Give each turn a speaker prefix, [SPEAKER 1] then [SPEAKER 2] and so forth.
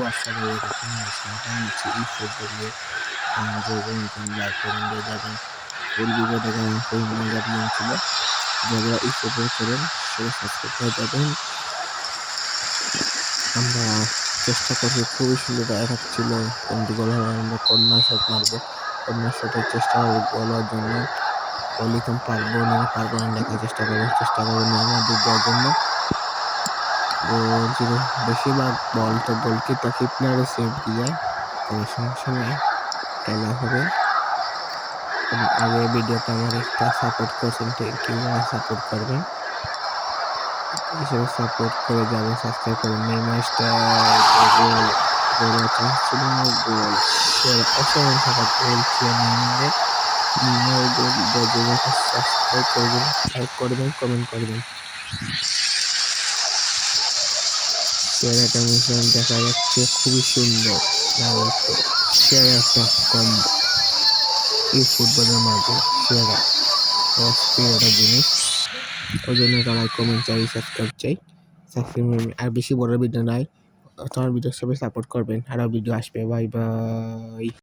[SPEAKER 1] আশা করি নিচ্ছি এই ফুটবলে লাইক করেন দিয়ে যাবেন ফুল ভিডিও দেখেন খুবই মজার নিয়ম ছিল যারা এই ফুটবল করেন সে সাবস্ক্রাইব করে যাবেন। আমরা চেষ্টা করছি খুবই সুন্দর অ্যাটাক ছিল কিন্তু গোল হবে আমরা কর্নার শট মারবো কর্নার শটের চেষ্টা করবো গোল হওয়ার জন্য বলিতাম পারবো না দেখার চেষ্টা করবো নেইমারদের দেওয়ার জন্য গোল ছিল বেশিরভাগ বল তো গোলকিপার প্লেয়ারে সেভ দিয়ে তবে সমস্যা নাই খেলা হবে। আগে ভিডিওটা আমার একটা সাপোর্ট করছেন কিভাবে সাপোর্ট করবেন হিসেবে সাপোর্ট করে যাবেন সাবস্ক্রাইব করবেন নেইমার গোল গোলের চান্স ছিল না গোল সেরা অসাধারণ থাকা গোল ছিল নেইমারের গোল সাবস্ক্রাইব করবেন লাইক করবেন কমেন্ট করবেন। চেহারাটা মিশন দেখা যাচ্ছে খুবই সুন্দর সেরা একটা কম্বো এই ফুটবলের মাঝে সেরা অস্থির একটা জিনিস ওই জন্য লাইক কমেন্ট চাই সাবস্ক্রাইব চাই আর বেশি বড় ভিডিও নাই তোমার ভিডিও সবাই সাপোর্ট করবেন আরও ভিডিও আসবে বাই বাই।